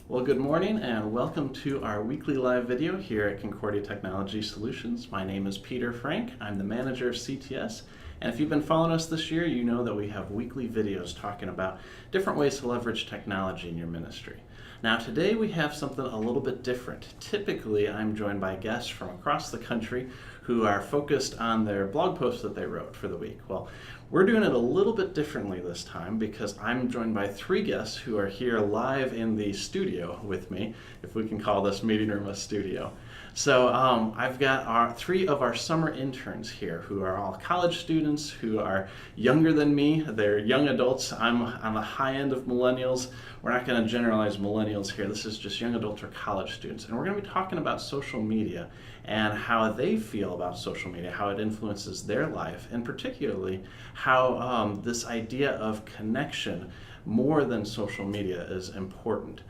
Well, good morning and welcome to our weekly live video here at Concordia Technology Solutions. My name is Peter Frank. I'm the manager of CTS. And if you've been following us this year, you know that we have weekly videos talking about different ways to leverage technology in your ministry. Now today we have something a little bit different. Typically I'm joined by guests from across the country who are focused on their blog posts that they wrote for the week. Well, we're doing it a little bit differently this time because I'm joined by three guests who are here live in the studio with me, if we can call this meeting room a studio. So I've got three of our summer interns here who are all college students who are younger than me. They're young adults. I'm on the high end of millennials. We're not going to generalize millennials here. This is just young adults or college students. And we're going to be talking about social media and how they feel about social media, how it influences their life, and particularly how this idea of connection more than social media is important.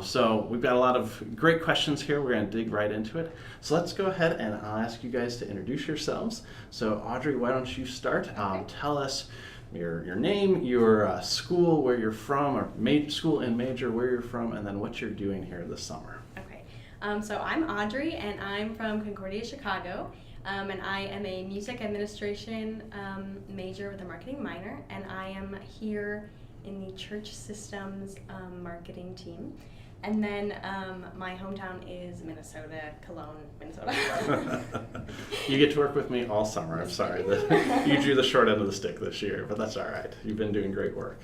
So we've got a lot of great questions here. We're going to dig right into it. So let's go ahead and I'll ask you guys to introduce yourselves. So Audrey, why don't you start? Tell us your name, your school, where you're from, or school and major, where you're from, and then what you're doing here this summer. Okay, so I'm Audrey and I'm from Concordia, Chicago. And I am a music administration major with a marketing minor, and I am here in the church systems marketing team. And then my hometown is Minnesota, Cologne, Minnesota. You get to work with me all summer. I'm sorry that you drew the short end of the stick this year, but that's all right. You've been doing great work.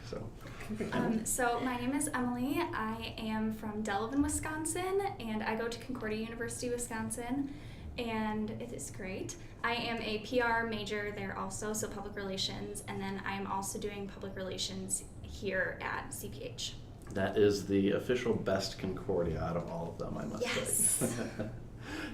So my name is Emily. I am from Delavan, Wisconsin, and I go to Concordia University, Wisconsin, and it is great. I am a PR major there also, so public relations, and then I am also doing public relations here at CPH. That is the official best Concordia out of all of them, I must say. Yes.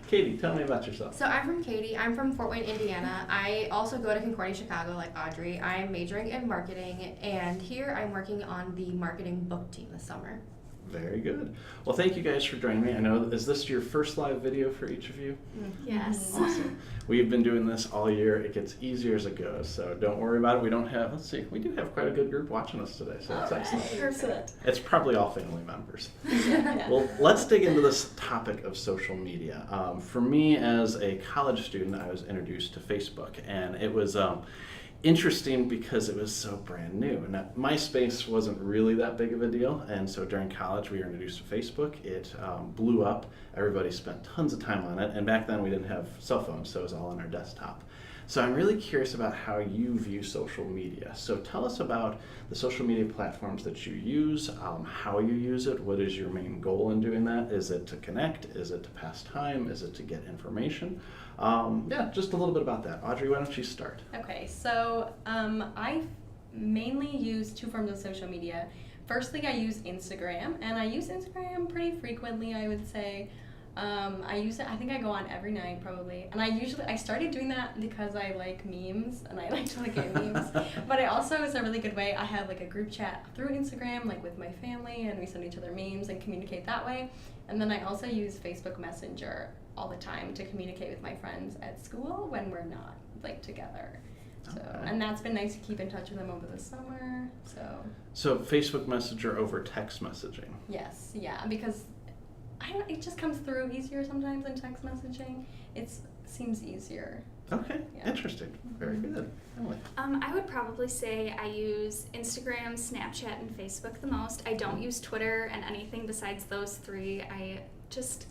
Katie, tell me about yourself. So I'm from Katie. I'm from Fort Wayne, Indiana. I also go to Concordia, Chicago, like Audrey. I'm majoring in marketing, and here I'm working on the marketing book team this summer. Very good. Well, thank you guys for joining me. I know, is this your first live video for each of you? Yes. Awesome. We've been doing this all year. It gets easier as it goes, so don't worry about it. We don't have, let's see, we do have quite a good group watching us today, so that's excellent. Perfect. It's probably all family members. Well, let's dig into this topic of social media. For me, as a college student, I was introduced to Facebook, and it was interesting because it was so brand new. And MySpace wasn't really that big of a deal, and so during college we were introduced to Facebook. It blew up. Everybody spent tons of time on it, and back then we didn't have cell phones, so it was all on our desktop. So I'm really curious about how you view social media. So tell us about the social media platforms that you use, how you use it, what is your main goal in doing that? Is it to connect? Is it to pass time? Is it to get information? Yeah, just a little bit about that. Audrey, why don't you start? Okay, so I mainly use two forms of social media. Firstly, I use Instagram, and I use Instagram pretty frequently, I would say. I use it, I think I go on every night probably, and I started doing that because I like memes and I like to look at memes, but it also is a really good way. I have like a group chat through Instagram, like with my family, and we send each other memes and communicate that way. And then I also use Facebook Messenger all the time to communicate with my friends at school when we're not like together. So, Okay. and that's been nice to keep in touch with them over the summer. So Facebook Messenger over text messaging. Yes, yeah, because it just comes through easier sometimes than text messaging. It seems easier. Okay, Yeah. interesting. Very good. Emily. I would probably say I use Instagram, Snapchat, and Facebook the most. I don't use Twitter and anything besides those three. I just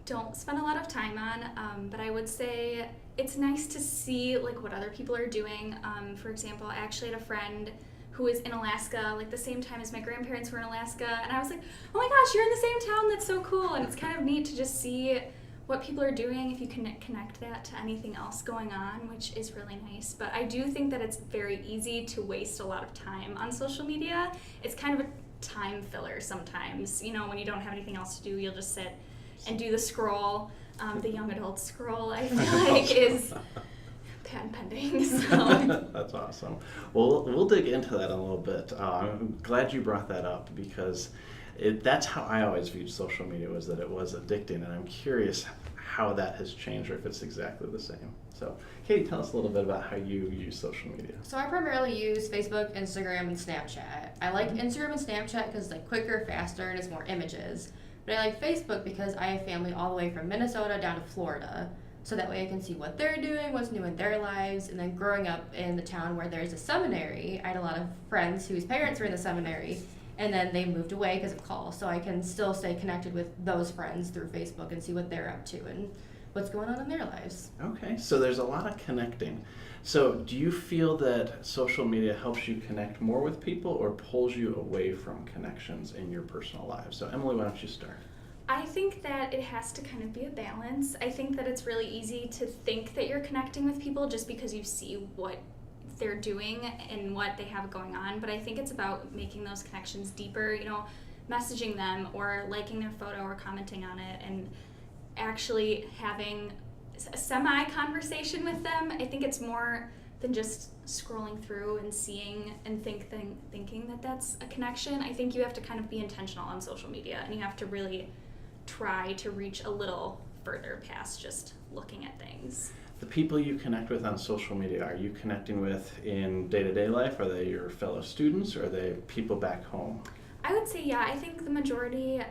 don't spend a lot of time on, but I would say it's nice to see like what other people are doing. For example, I actually had a friend who was in Alaska, like the same time as my grandparents were in Alaska, and I was like, oh my gosh, you're in the same town, that's so cool. And it's kind of neat to just see what people are doing if you can connect that to anything else going on, which is really nice. But I do think that it's very easy to waste a lot of time on social media. It's kind of a time filler sometimes. You know, when you don't have anything else to do, you'll just sit and do the scroll. The young adult scroll, I feel like, is patent pending. So. That's awesome. Well, we'll dig into that in a little bit. I'm glad you brought that up because that's how I always viewed social media, was that it was addicting, and I'm curious how that has changed or if it's exactly the same. So, Katie, tell us a little bit about how you use social media. So I primarily use Facebook, Instagram, and Snapchat. I like Instagram and Snapchat because it's like quicker, faster, and it's more images. But I like Facebook because I have family all the way from Minnesota down to Florida. So that way I can see what they're doing, what's new in their lives. And then growing up in the town where there's a seminary, I had a lot of friends whose parents were in the seminary. And then they moved away because of calls. So I can still stay connected with those friends through Facebook and see what they're up to and what's going on in their lives. Okay, so there's a lot of connecting. So do you feel that social media helps you connect more with people or pulls you away from connections in your personal lives? So Emily, why don't you start? I think that it has to kind of be a balance. I think that it's really easy to think that you're connecting with people just because you see what they're doing and what they have going on, but I think it's about making those connections deeper, you know, messaging them or liking their photo or commenting on it and actually having a semi-conversation with them. I think it's more than just scrolling through and seeing and thinking that that's a connection. I think you have to kind of be intentional on social media and you have to really try to reach a little further past just looking at things. The people you connect with on social media, are you connecting with in day-to-day life? Are they your fellow students or are they people back home? I would say, yeah, I think the majority,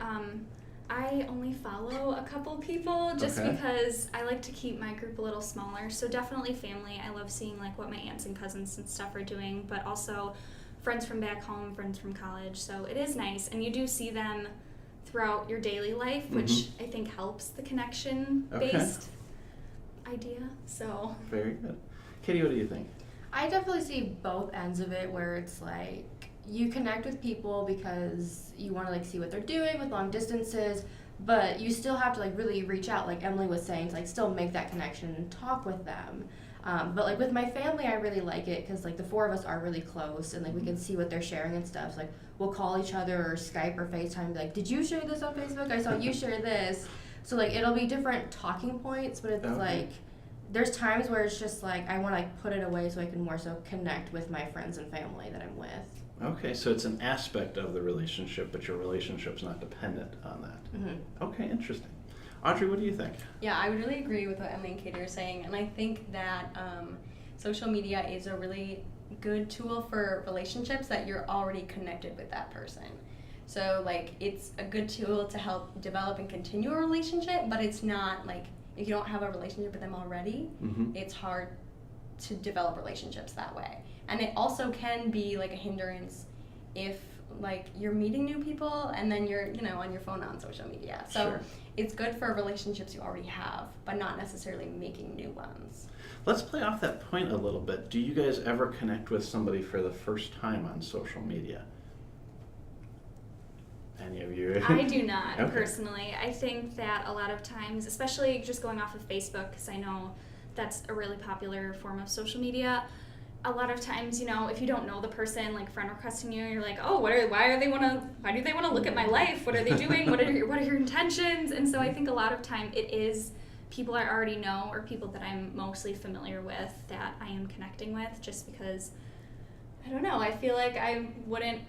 I only follow a couple people just Okay. because I like to keep my group a little smaller. So definitely family. I love seeing like what my aunts and cousins and stuff are doing, but also friends from back home, friends from college. So it is nice. And you do see them throughout your daily life, which I think helps the connection-based idea. So Very good. Katie, what do you think? I definitely see both ends of it where it's like you connect with people because you want to like see what they're doing with long distances, but you still have to like really reach out, like Emily was saying, to like still make that connection and talk with them. But like with my family, I really like it because like the four of us are really close and like we can see what they're sharing and stuff. So, like we'll call each other or Skype or FaceTime, be like, did you share this on Facebook? I saw you share this. So like it'll be different talking points, but it's like there's times where it's just like I want to like put it away so I can more so connect with my friends and family that I'm with. Okay, so it's an aspect of the relationship, but your relationship's not dependent on that. Mm-hmm. Okay, interesting. Audrey, what do you think? Yeah, I would really agree with what Emily and Katie are saying, and I think that social media is a really good tool for relationships that you're already connected with that person. So like it's a good tool to help develop and continue a relationship, but it's not like if you don't have a relationship with them already, it's hard to develop relationships that way. And it also can be like a hindrance if like you're meeting new people and then you're, you know, on your phone on social media. So Sure. It's good for relationships you already have, but not necessarily making new ones. Let's play off that point a little bit. Do you guys ever connect with somebody for the first time on social media? Any of you? I do not, Okay. personally. I think that a lot of times, especially just going off of Facebook, because I know that's a really popular form of social media, a lot of times, you know, if you don't know the person, like friend requesting you, you're like, oh, why do they want to look at my life? What are they doing? What are your intentions? And so I think a lot of time it is people I already know or people that I'm mostly familiar with that I am connecting with, just because, I don't know, I feel like I wouldn't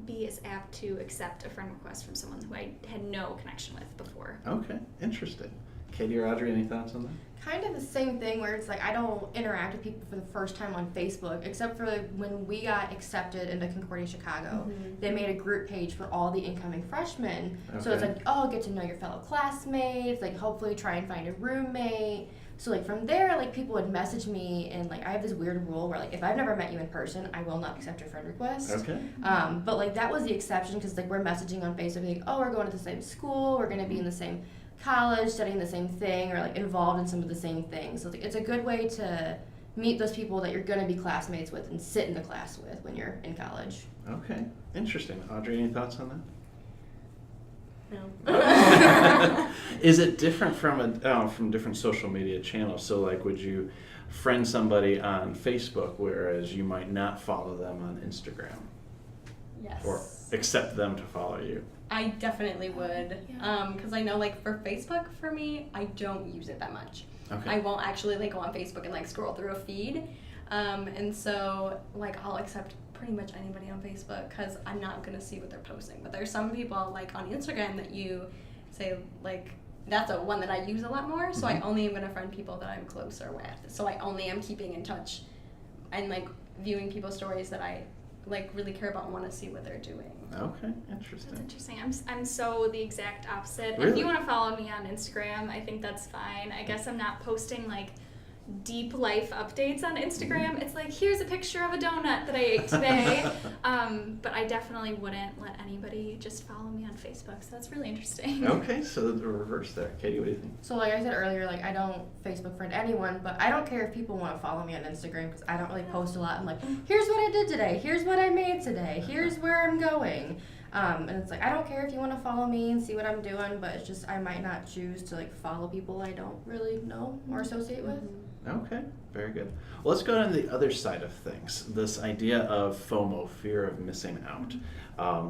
be as apt to accept a friend request from someone who I had no connection with before. Okay, interesting. Katie or Audrey, any thoughts on that? Kind of the same thing where it's like I don't interact with people for the first time on Facebook, except for when we got accepted into Concordia Chicago. They made a group page for all the incoming freshmen. So it's Okay. like, oh, get to know your fellow classmates, like hopefully try and find a roommate. So like from there, like people would message me and like I have this weird rule where like if I've never met you in person, I will not accept your friend request. Okay. But like that was the exception because like we're messaging on Facebook like, oh, we're going to the same school, we're going to be in the same college, studying the same thing, or like involved in some of the same things. So it's a good way to meet those people that you're going to be classmates with and sit in the class with when you're in college. Okay, interesting. Audrey, any thoughts on No. that? Is it different from different social media channels? So like would you friend somebody on Facebook whereas you might not follow them on Instagram Yes. or accept them to follow you? I definitely would, Yeah. because I know like for Facebook, for me, I don't use it that much. Okay. I won't actually like go on Facebook and like scroll through a feed, and so like I'll accept pretty much anybody on Facebook because I'm not gonna see what they're posting. But there's some people like on Instagram that you say like that's one that I use a lot more. So I Mhm. only am gonna friend people that I'm closer with. So I only am keeping in touch and like viewing people's stories that I like really care about and want to see what they're doing. Okay, interesting. That's interesting. I'm so the exact opposite. If Really? you want to follow me on Instagram, I think that's fine. I guess I'm not posting like deep life updates on Instagram. It's like, here's a picture of a donut that I ate today. But I definitely wouldn't let anybody just follow me on Facebook. So that's really interesting. Okay, so the reverse there. Katie, what do you think? So like I said earlier, like I don't Facebook friend anyone, but I don't care if people want to follow me on Instagram because I don't really post a lot. I'm like, here's what I did today, here's what I made today, here's where I'm going. And it's like, I don't care if you want to follow me and see what I'm doing, but it's just I might not choose to like follow people I don't really know or associate with. Okay, very good. Well, let's go on the other side of things. This idea of FOMO, fear of missing out,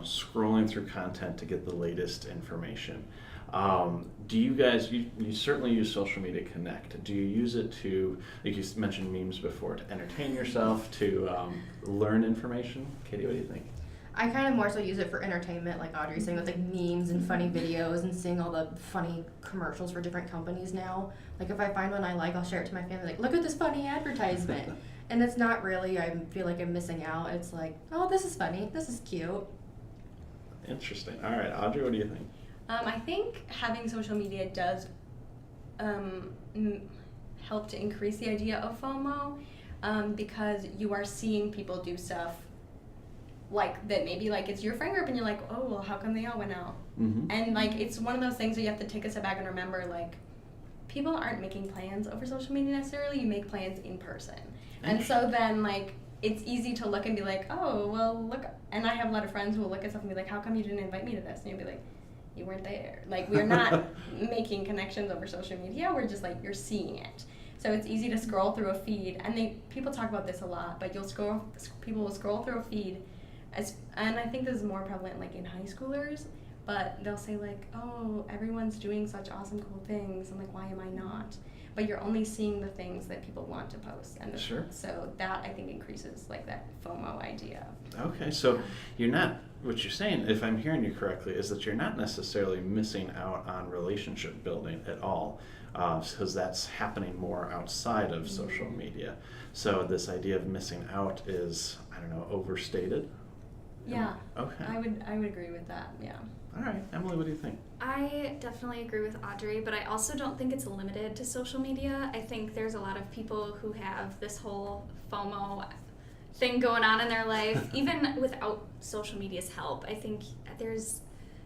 scrolling through content to get the latest information. Do you guys, you certainly use social media to connect. Do you use it to, like you mentioned memes before, to entertain yourself, to learn information? Katie, what do you think? I kind of more so use it for entertainment, like Audrey saying, with like memes and funny videos and seeing all the funny commercials for different companies now. Like if I find one I like, I'll share it to my family. Like, look at this funny advertisement, and it's not really. I feel like I'm missing out. It's like, oh, this is funny. This is cute. Interesting. All right, Audrey, what do you think? I think having social media does help to increase the idea of FOMO because you are seeing people do stuff like that maybe like it's your friend group and you're like, oh, well, how come they all went out? Mm-hmm. And like it's one of those things where you have to take a step back and remember like people aren't making plans over social media necessarily. You make plans in person. And so then like it's easy to look and be like, oh, well, look. And I have a lot of friends who will look at stuff and be like, how come you didn't invite me to this? And you'll be like, you weren't there. Like we're not making connections over social media. We're just like, you're seeing it. So it's easy to scroll through a feed. And people talk about this a lot, but people will scroll through a feed and I think this is more prevalent like in high schoolers, but they'll say like, oh, everyone's doing such awesome cool things. I'm like, why am I not? But you're only seeing the things that people want to post. And Sure. So that I think increases like that FOMO idea. Okay, so you're not, what you're saying, if I'm hearing you correctly, is that you're not necessarily missing out on relationship building at all, because that's happening more outside of social media. So this idea of missing out is, I don't know, overstated? Yeah. Okay. I would agree with that. Yeah. All right, Emily, what do you think? I definitely agree with Audrey, but I also don't think it's limited to social media. I think there's a lot of people who have this whole FOMO thing going on in their life, even without social media's help. I think there's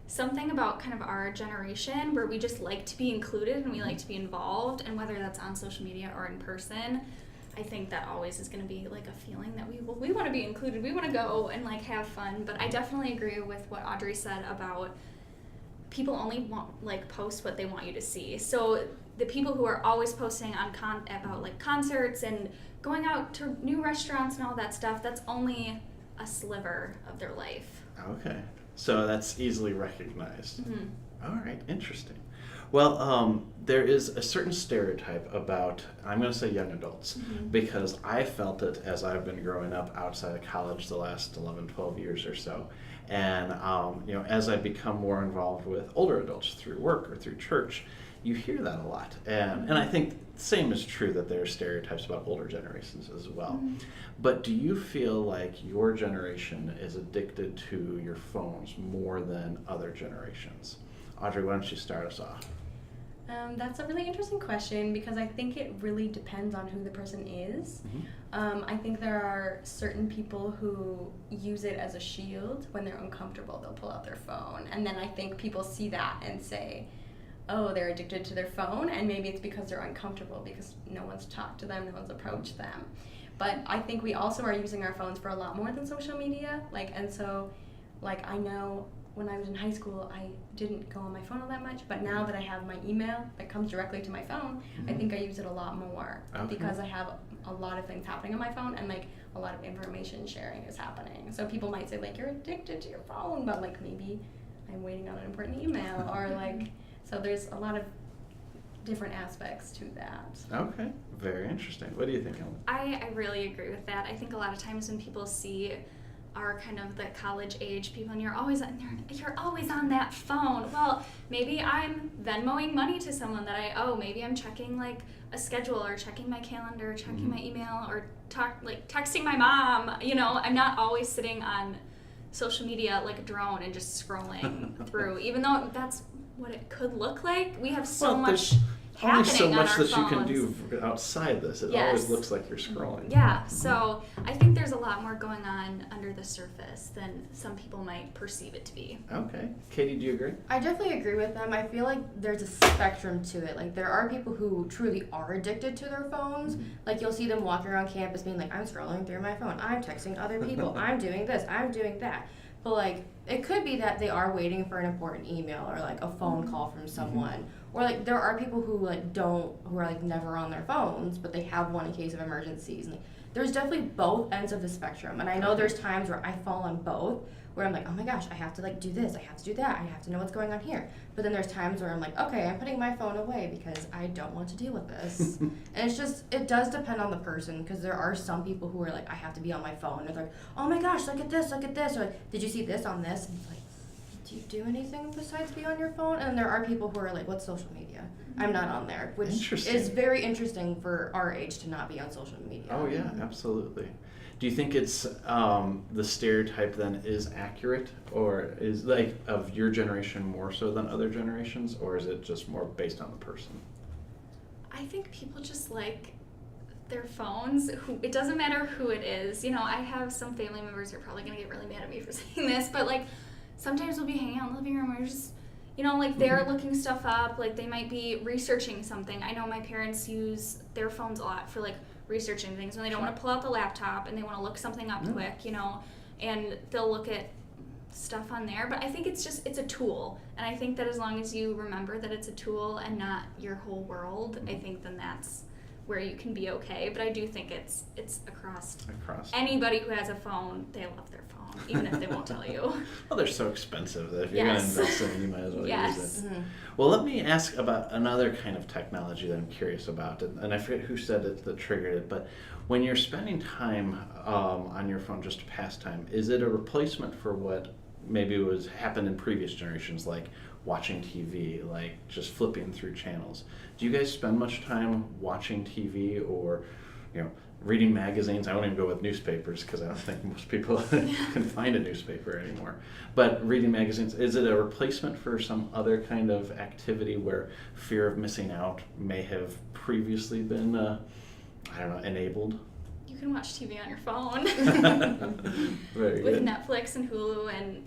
something about kind of our generation where we just like to be included and we like to be involved, and whether that's on social media or in person, I think that always is going to be like a feeling that we want to be included. We want to go and like have fun. But I definitely agree with what Audrey said about people only want like post what they want you to see. So the people who are always posting on about like concerts and going out to new restaurants and all that stuff, that's only a sliver of their life. Okay, so that's easily recognized. Mm-hmm. All right, interesting. Well, there is a certain stereotype about, I'm going to say young adults, because I felt it as I've been growing up outside of college the last 11, 12 years or so. And, as I become more involved with older adults through work or through church, you hear that a lot. And I think the same is true that there are stereotypes about older generations as well. Mm-hmm. But do you feel like your generation is addicted to your phones more than other generations? Audrey, why don't you start us off? That's a really interesting question because I think it really depends on who the person is. I think there are certain people who use it as a shield. When they're uncomfortable, they'll pull out their phone. And then I think people see that and say, oh, they're addicted to their phone, and maybe it's because they're uncomfortable because no one's talked to them, no one's approached them. But I think we also are using our phones for a lot more than social media. I know when I was in high school, I didn't go on my phone all that much, but now that I have my email that comes directly to my phone, I think I use it a lot more because I have a lot of things happening on my phone and like a lot of information sharing is happening. So people might say like, you're addicted to your phone, but like maybe I'm waiting on an important email or like, so there's a lot of different aspects to that. Okay, very interesting. What do you think, Ellen? I really agree with that. I think a lot of times when people see are kind of the college age people, and you're always on that phone. Well, maybe I'm Venmoing money to someone that I owe. Maybe I'm checking like a schedule, or checking my calendar, checking my email, or texting my mom. I'm not always sitting on social media like a drone and just scrolling through, even though that's what it could look like. We have so much only so happening much on our that phones. you can do outside this. It always looks like you're scrolling. Yeah, so I think there's a lot more going on under the surface than some people might perceive it to be. Okay. Katie, do you agree? I definitely agree with them. I feel like there's a spectrum to it. Like, there are people who truly are addicted to their phones. Like, you'll see them walking around campus being like, I'm scrolling through my phone, I'm texting other people, I'm doing this, I'm doing that. But, like, it could be that they are waiting for an important email or, like, a phone call from someone. Or, like, there are people who, like, who are, like, never on their phones, but they have one in case of emergencies. And, like, there's definitely both ends of the spectrum. And I know there's times where I fall on both, where I'm like, oh my gosh, I have to, like, do this, I have to do that, I have to know what's going on here. But then there's times where I'm like, okay, I'm putting my phone away because I don't want to deal with this. And it's just, it does depend on the person, because there are some people who are like, I have to be on my phone. And they're like, oh my gosh, look at this, or like, did you see this on this? And it's like, do you do anything besides be on your phone? And there are people who are like, what's social media? I'm not on there, which is very interesting for our age to not be on social media. Oh yeah, absolutely. Do you think it's the stereotype then is accurate, or is like of your generation more so than other generations, or is it just more based on the person? I think people just like their phones. It doesn't matter who it is. I have some family members who are probably going to get really mad at me for saying this, but like sometimes we'll be hanging out in the living room and we're just, like they're looking stuff up, like they might be researching something. I know my parents use their phones a lot for like researching things when they don't want to pull out the laptop and they want to look something up quick, and they'll look at stuff on there. But I think it's a tool, and I think that as long as you remember that it's a tool and not your whole world, I think then that's where you can be okay. But I do think it's across anybody who has a phone, they love their phone, even if they won't tell you. Well, they're so expensive that if you're going to invest in it, you might as well use it. Mm-hmm. Well, let me ask about another kind of technology that I'm curious about, and I forget who said it that triggered it, but when you're spending time on your phone just to pass time, is it a replacement for what maybe happened in previous generations, like watching TV, like just flipping through channels? Do you guys spend much time watching TV or, reading magazines? I won't even go with newspapers because I don't think most people can find a newspaper anymore. But reading magazines, is it a replacement for some other kind of activity where fear of missing out may have previously been, enabled? You can watch TV on your phone. Very With good. Netflix and Hulu and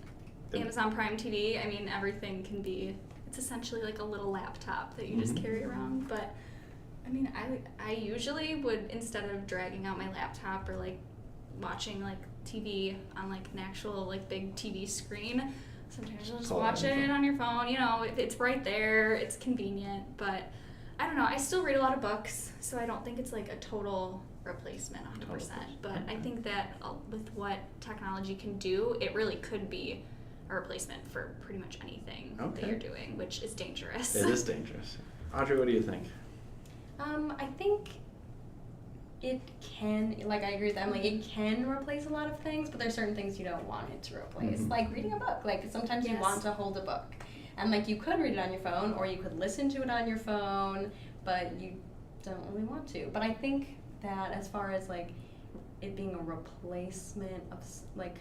Amazon Prime TV, I mean, everything can be, it's essentially like a little laptop that you just carry around. But I mean, I usually would, instead of dragging out my laptop or like watching like TV on like an actual like big TV screen, sometimes you'll just watch it on your phone. It's right there, it's convenient. But I don't know, I still read a lot of books, so I don't think it's like a total replacement 100%. But I think that with what technology can do, it really could be a replacement for pretty much anything that you're doing, which is dangerous. It is dangerous. Audrey, what do you think? I think it can, like I agree with Emily, it can replace a lot of things, but there's certain things you don't want it to replace. Like reading a book. Like sometimes you want to hold a book. And like you could read it on your phone, or you could listen to it on your phone, but you don't really want to. But I think that as far as like it being a replacement of like,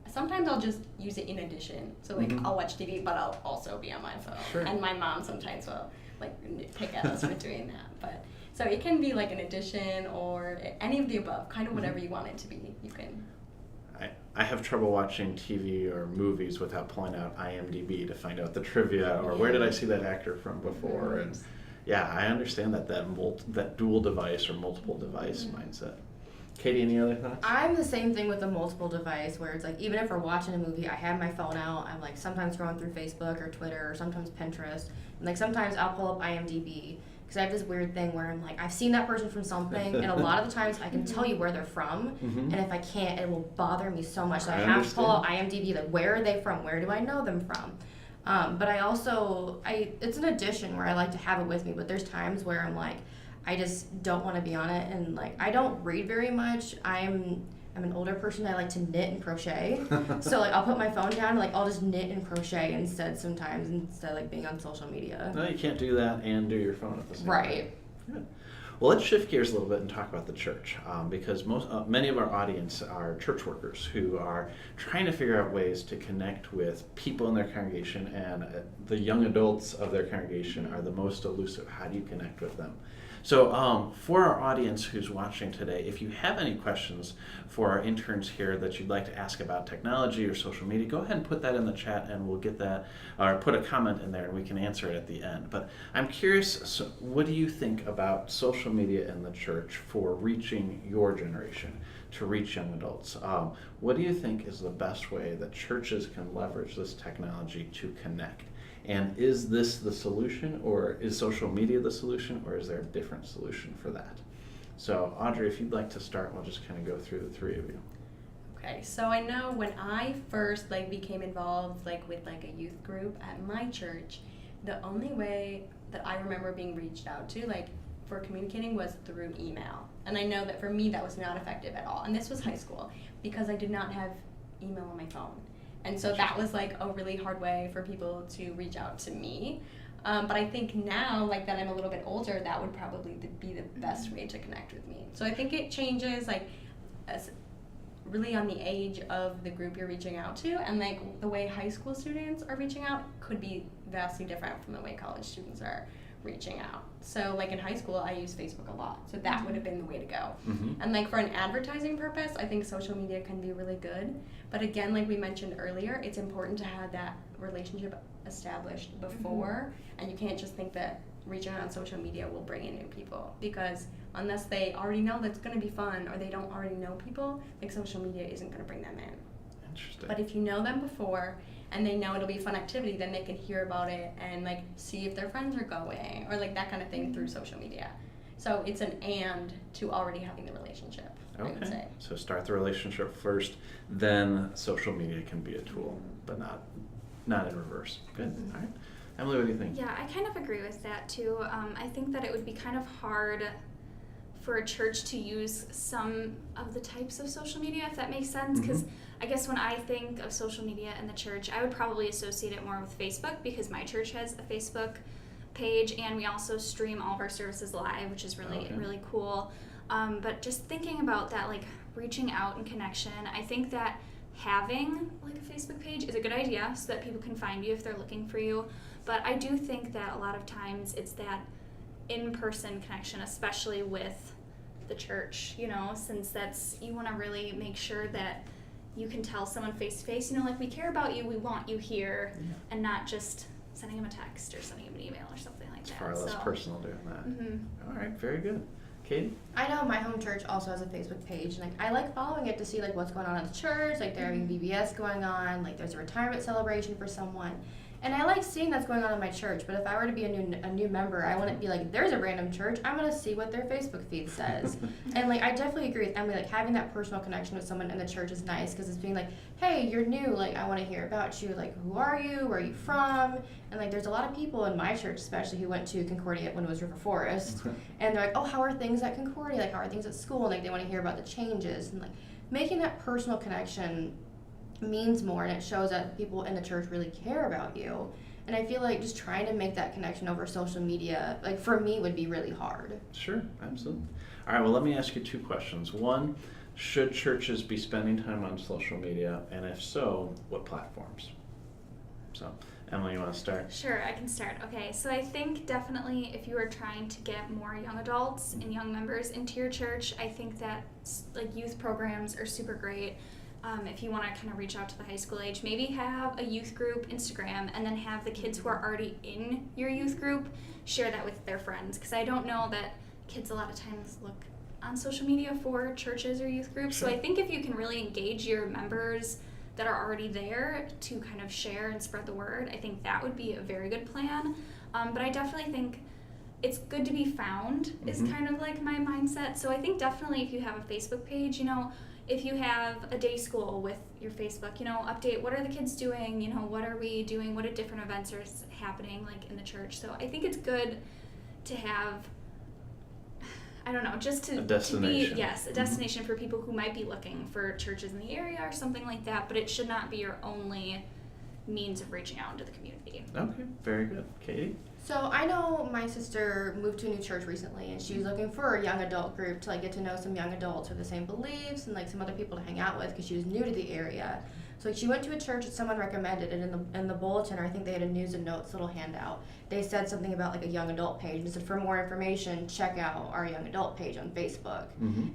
sometimes I'll just use it in addition. So like I'll watch TV, but I'll also be on my phone. Sure. And my mom sometimes will like pick at us for doing that. But so it can be like an addition or any of the above, kind of whatever you want it to be. You can. I have trouble watching TV or movies without pulling out IMDb to find out the trivia or where did I see that actor from before. And yeah, I understand that dual device or multiple device mindset. Katie, any other thoughts? I'm the same thing with the multiple device, where it's like, even if we're watching a movie, I have my phone out, I'm like sometimes scrolling through Facebook or Twitter or sometimes Pinterest, and like sometimes I'll pull up IMDb, because I have this weird thing where I'm like, I've seen that person from something, and a lot of the times I can tell you where they're from, and if I can't, it will bother me so much. So I have to pull out IMDb, like, where are they from? Where do I know them from? But I also, it's an addition where I like to have it with me, but there's times where I'm like, I just don't want to be on it, and like, I don't read very much. I'm I'm an older person. I like to knit and crochet. So like I'll put my phone down and like I'll just knit and crochet instead sometimes instead of like being on social media. No, you can't do that and do your phone at the same time. Right. Good. Well, let's shift gears a little bit and talk about the church, because many of our audience are church workers who are trying to figure out ways to connect with people in their congregation, and the young adults of their congregation are the most elusive. How do you connect with them? So for our audience who's watching today, if you have any questions for our interns here that you'd like to ask about technology or social media, go ahead and put that in the chat and we'll get that, or put a comment in there and we can answer it at the end. But I'm curious, so what do you think about social media in the church for reaching your generation, to reach young adults? What do you think is the best way that churches can leverage this technology to connect? And is this the solution, or is social media the solution, or is there a different solution for that? So Audrey, if you'd like to start, we'll just kind of go through the three of you. Okay, so I know when I first became involved with a youth group at my church, the only way that I remember being reached out to for communicating was through email. And I know that for me that was not effective at all. And this was high school because I did not have email on my phone. And so that was a really hard way for people to reach out to me. But I think now, that I'm a little bit older, that would probably be the best way to connect with me. So I think it changes as really on the age of the group you're reaching out to, and the way high school students are reaching out could be vastly different from the way college students are reaching out. So in high school I used Facebook a lot, so that would have been the way to go. Mm-hmm. And for an advertising purpose, I think social media can be really good, but again, we mentioned earlier, it's important to have that relationship established before, and you can't just think that reaching out on social media will bring in new people, because unless they already know that's going to be fun, or they don't already know people, social media isn't going to bring them in. Interesting. But if you know them before and they know it'll be a fun activity, then they can hear about it and see if their friends are going, or that kind of thing through social media. So it's an and to already having the relationship, I would say. So start the relationship first, then social media can be a tool, but not in reverse. Good. Mm-hmm. All right. Emily, what do you think? Yeah, I kind of agree with that too. I think that it would be kind of hard for a church to use some of the types of social media, if that makes sense, because I guess when I think of social media in the church, I would probably associate it more with Facebook, because my church has a Facebook page, and we also stream all of our services live, which is really cool. But just thinking about that, reaching out and connection, I think that having a Facebook page is a good idea so that people can find you if they're looking for you. But I do think that a lot of times it's that in-person connection, especially with the church, since you want to really make sure that you can tell someone face to face, we care about you, we want you here, and not just sending them a text or sending them an email or something like that. It's far less personal doing that. Mm-hmm. All right, very good. Katie? I know my home church also has a Facebook page, and I like following it to see what's going on at the church. They're having VBS going on, there's a retirement celebration for someone. And I like seeing that's going on in my church, but if I were to be a new member, I wouldn't be there's a random church, I'm going to see what their Facebook feed says. And I definitely agree with Emily, having that personal connection with someone in the church is nice, because it's being hey, you're new, I want to hear about you, who are you, where are you from? And there's a lot of people in my church especially who went to Concordia when it was River Forest, and they're oh, how are things at Concordia, how are things at school, and they want to hear about the changes, and making that personal connection means more, and it shows that people in the church really care about you. And I feel just trying to make that connection over social media, for me, would be really hard. Sure, absolutely. All right, well, let me ask you two questions. One, should churches be spending time on social media, and if so, what platforms? So, Emily, you want to start? Sure, I can start. Okay, so I think definitely if you are trying to get more young adults and young members into your church, I think that youth programs are super great. If you want to kind of reach out to the high school age, maybe have a youth group Instagram, and then have the kids who are already in your youth group share that with their friends, because I don't know that kids a lot of times look on social media for churches or youth groups. Sure. So I think if you can really engage your members that are already there to kind of share and spread the word, I think that would be a very good plan. But I definitely think it's good to be found is kind of my mindset. So I think definitely if you have a Facebook page, if you have a day school with your Facebook, update what are the kids doing, what are we doing, what different events are happening in the church. So I think it's good to have, I don't know, just to A destination. be, yes, a destination for people who might be looking for churches in the area or something like that, but it should not be your only means of reaching out into the community. Okay, very good. Katie? So I know my sister moved to a new church recently, and she was looking for a young adult group to like get to know some young adults with the same beliefs and like some other people to hang out with because she was new to the area. So she went to a church that someone recommended, and in the bulletin, or I think they had a news and notes little handout, they said something about like a young adult page and said for more information check out our young adult page on Facebook.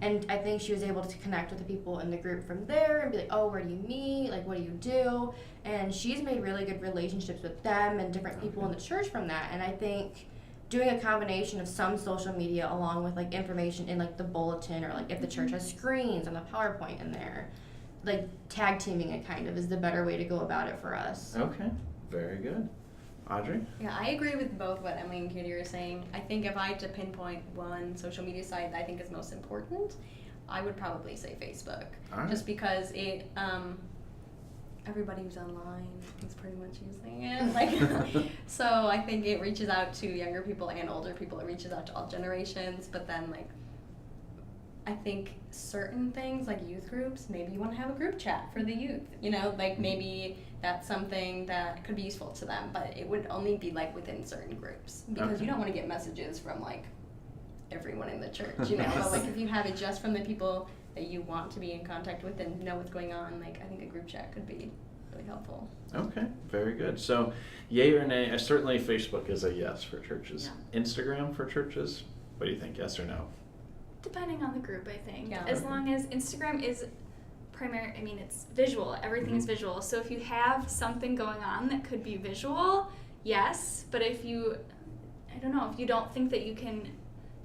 And I think she was able to connect with the people in the group from there and be like, oh, where do you meet, like what do you do, and she's made really good relationships with them and different people in the church from that. And I think doing a combination of some social media along with like information in like the bulletin, or like if the church has screens and the PowerPoint in there, like tag teaming it kind of is the better way to go about it for us. Okay, very good. Audrey? Yeah, I agree with both what Emily and Katie are saying. I think if I had to pinpoint one social media site that I think is most important, I would probably say Facebook. All right. Just because it, everybody who's online is pretty much using it. Like, so I think it reaches out to younger people and older people. It reaches out to all generations. But then, like, I think certain things like youth groups, maybe you want to have a group chat for the youth, you know, like maybe that's something that could be useful to them, but it would only be like within certain groups because you don't want to get messages from like everyone in the church, you know, but like if you have it just from the people that you want to be in contact with and know what's going on, like I think a group chat could be really helpful. Okay, very good. So, yay or nay? Certainly Facebook is a yes for churches. Yeah. Instagram for churches? What do you think, yes or no? Depending on the group, I think. Yeah. As long as Instagram is primary, I mean, it's visual. Everything is visual. So if you have something going on that could be visual, yes. But if you, I don't know, if you don't think that you can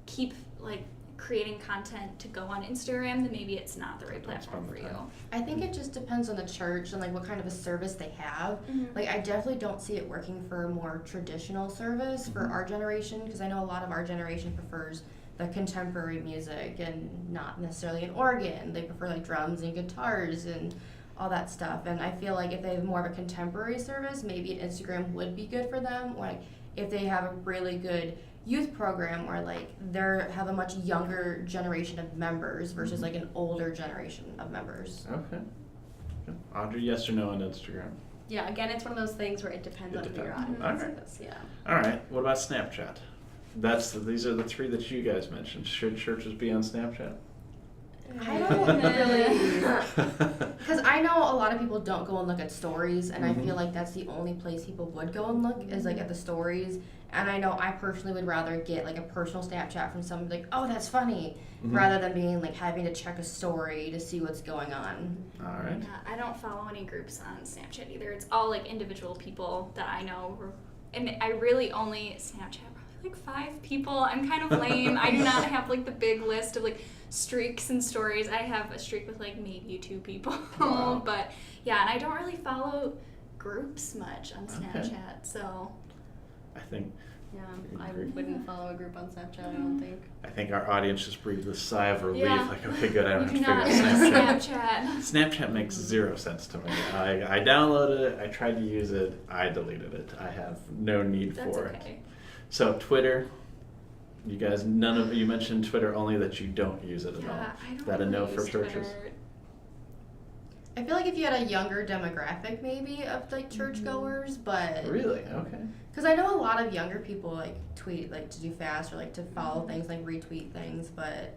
keep, like, creating content to go on Instagram, then maybe it's not the right platform for you. I think it just depends on the church and like what kind of a service they have. Like I definitely don't see it working for a more traditional service for our generation, because I know a lot of our generation prefers the contemporary music and not necessarily an organ. They prefer like drums and guitars and all that stuff. And I feel like if they have more of a contemporary service, maybe an Instagram would be good for them. Or like if they have a really good youth program, or like they have a much younger generation of members versus like an older generation of members. Okay. Audrey, yes or no on Instagram? Yeah, again, it's one of those things where it depends on who your audience Okay. is. Yeah. All right. What about Snapchat? These are the three that you guys mentioned. Should churches be on Snapchat? I don't really, because I know a lot of people don't go and look at stories, and I feel like that's the only place people would go and look is like at the stories. And I know I personally would rather get like a personal Snapchat from someone like, oh, that's funny, rather than being like having to check a story to see what's going on. All right. Yeah, I don't follow any groups on Snapchat either. It's all like individual people that I know. And I really only Snapchat like 5 people. I'm kind of lame. I do not have like the big list of like streaks and stories. I have a streak with like maybe 2 people. Wow. But yeah, and I don't really follow groups much on Snapchat. Okay. So I think Yeah, I wouldn't follow a group on Snapchat, I don't think. our audience just breathed a sigh of relief. Yeah. Like, okay, good, I don't you have do to not figure out use Snapchat. Snapchat. Snapchat makes 0 sense to me. I downloaded it, I tried to use it, I deleted it. I have no need That's for okay. it. So Twitter, you guys, none of you mentioned Twitter, only that you don't use it at all. Yeah, I Is don't that a no really for use churches? Twitter. I feel like if you had a younger demographic maybe of like churchgoers, but Really? Okay. because I know a lot of younger people like tweet like to do fast or like to follow things, like retweet things, but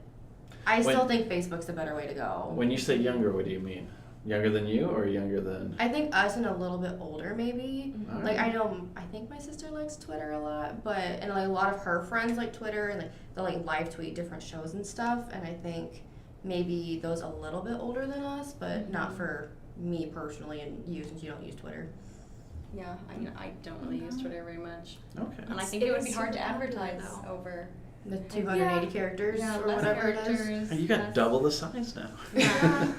I still think Facebook's the better way to go. When you say younger, what do you mean? Younger than you or younger than? I think us and a little bit older maybe. All Like right. I think my sister likes Twitter a lot, but and like a lot of her friends like Twitter, and like they'll like live tweet different shows and stuff, and I think maybe those a little bit older than us, but not for me personally and you, since you don't use Twitter. Yeah, I mean, I don't really use Twitter very much. Okay. And I think it would be It's hard to super popular, advertise though. over. The 280 characters Yeah, or less whatever it is. characters. You got less- double the size now. Yeah.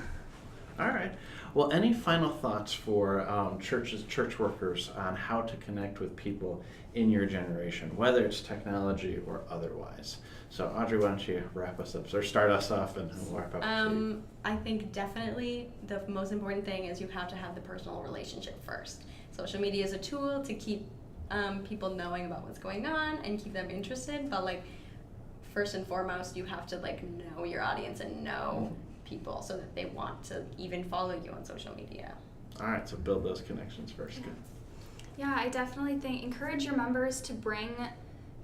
All right. Well, any final thoughts for church workers on how to connect with people in your generation, whether it's technology or otherwise? So, Audrey, why don't you wrap us up, or start us off, and we'll wrap up with you. I think definitely the most important thing is you have to have the personal relationship first. Social media is a tool to keep people knowing about what's going on and keep them interested, but like first and foremost, you have to like know your audience and know people so that they want to even follow you on social media. All right, so build those connections first. Yeah. Good. Yeah, I definitely think encourage your members to bring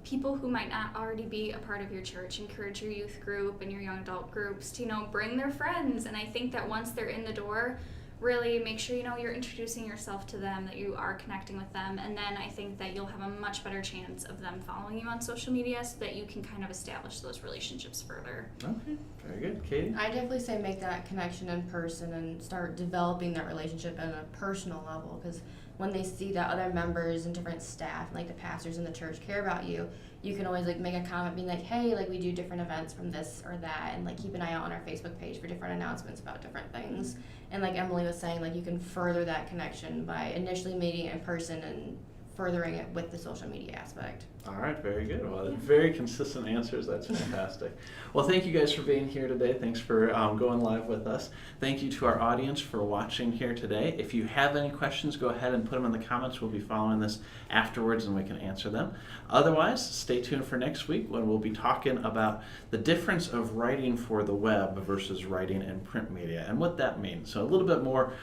people who might not already be a part of your church. Encourage your youth group and your young adult groups to, bring their friends. And I think that once they're in the door, really make sure, you're introducing yourself to them, that you are connecting with them. And then I think that you'll have a much better chance of them following you on social media so that you can kind of establish those relationships further. Okay, very good. Katie? I definitely say make that connection in person and start developing that relationship at a personal level, because when they see that other members and different staff, like the pastors in the church, care about you, you can always like make a comment being like, hey, like we do different events from this or that, and like keep an eye out on our Facebook page for different announcements about different things. And like Emily was saying, like you can further that connection by initially meeting it in person and furthering it with the social media aspect. All right, very good. Well, very consistent answers. That's fantastic. Well, thank you guys for being here today. Thanks for going live with us. Thank you to our audience for watching here today. If you have any questions, go ahead and put them in the comments. We'll be following this afterwards and we can answer them. Otherwise, stay tuned for next week when we'll be talking about the difference of writing for the web versus writing in print media and what that means. So a little bit more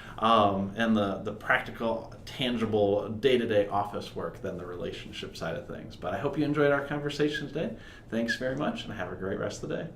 in the practical, tangible, day-to-day office work than the relationship side of things. But I hope you enjoyed our conversation today. Thanks very much and have a great rest of the day.